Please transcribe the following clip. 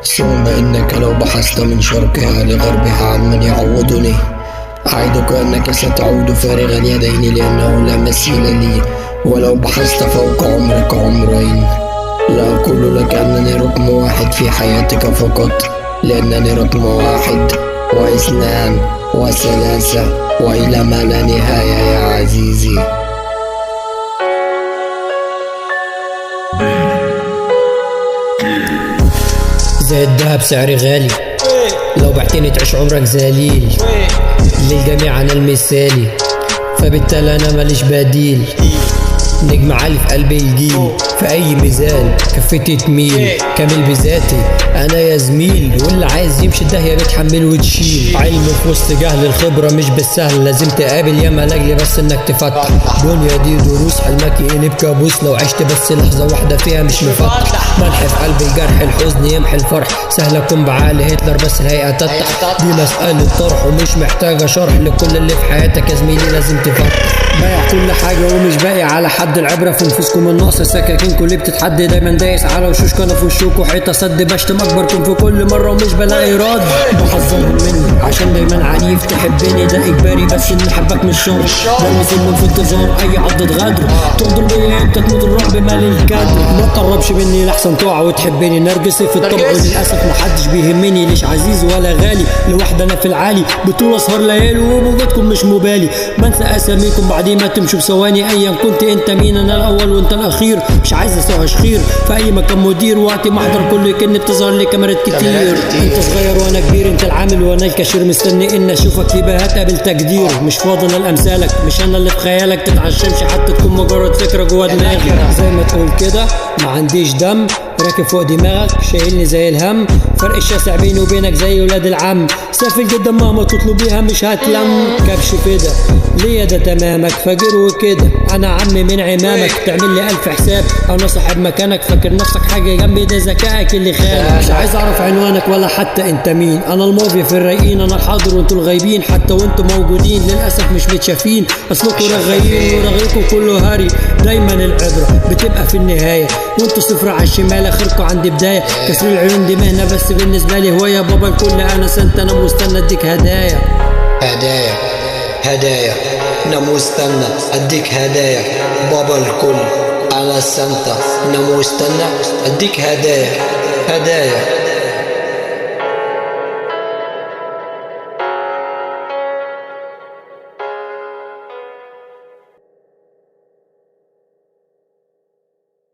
ثم إنك لو بحثت من شرقها لغربها عن من يعوضني، أعدك أنك ستعود فارغ اليدين لأنه لا مثيل لي. ولو بحثت فوق عمرك عمرين، لا أقول لك أنني رقم واحد في حياتك فقط، لأنني رقم واحد واثنان وثلاثة وإلى ما لا نهاية يا عزيزي. زي الدهب سعري غالي، لو بعتني تعيش عمرك ذليل. للجميع أنا المثالي، فبالتالي أنا ماليش بديل. نجم عالي في قلب الجيل، في أي ميزان كفتي تميل. كامل بذاتي أنا يا زميل، واللي عايز يمشي الدهية بتحمل وتشيل. علم في وسط جهل، الخبرة مش بالسهل، لازم تقابل ياما لاجل بس إنك تفتح. دنيا دي دروس، حلمك يقلب كابوس لو عشت بس لحظة واحدة فيها مش مفتح. ملح في قلب الجرح، الحزن يمحي الفرح. سهل أكون بعقل هتلر بس الهيئة تفتح. دي مسألة طرح ومش محتاجة شرح، لكل اللي في حياتك يا زميلي لازم تفتح. بايع كل حاجة ومش باقي على حد، العبرة في نفوسكم النقص، سكاكينكم اللي بتتحدي دايما دايس على وشوشكم. انا في وشوكوا حيطة سد، بشتم اكبركم في كل مرة ومش بلاقي رد. بحذرهم مني عشان دايما عنيف، تحبني ده اجباري بس اني احبك مش شرط. برمز في انتظار اي عضة غدر، تغدر بيا انت تموت الرعب مالي الكدر. ما تقربش مني لحسن تقع وتحبني، نرجسي في الطبع وللاسف محدش بيهمني. ليش عزيز ولا غالي، لوحدي انا في العالي، بطول اسهر ليالي وبوجودكم مش مبالي. بنسى اساميكم بعد ما تمشوا بثواني، ايا كنت انت مين، انا الاول وانت الاخير. مش عايز اسوي خير في اي مكان مدير، وقتي ما احضر كل كن بتظهر لي كاميرات كتير. انت صغير وانا كبير، انت العامل وانا الكاشير، مستني ان اشوفك يبقى هتقابل تقدير. مش فاضي انا لامثالك، مش انا اللي في خيالك، تتعشمش حتى تكون مجرد فكره جوا دماغي. زي ما تقول كده ما عنديش دم، راكب فوق دماغك شايلني زي الهم. فرق الشاسع بيني وبينك زي ولاد العم، سافل جدا مهما تطلب بيها مش هتلم. كبش كده ليا ده تمامك، فاجر وكده انا عمي من عمامك. تعمل لي 1000 حساب انا صاحب مكانك، فاكر نفسك حاجه جنبي، ده ذكائك اللي خانك. مش عايز اعرف عنوانك ولا حتى انت مين، انا الماضي في الرايقين، انا الحاضر وانتوا الغايبين. حتى وانتوا موجودين للاسف مش متشافين، اصلكوا رغايين ورغيكوا كله هري. دايما العبره بتبقى في النهايه، وانتوا صفر على الشمال اخركوا عند بدايه. كسر العيون دي مهنه بس بالنسبه لي هوايه. بابا الكل انا سنت، انا مستنى اديك هدايا. هدايا أنا مستنى أديك هدايا. بابا الكل أنا سانتا، أنا مستنى أديك هدايا.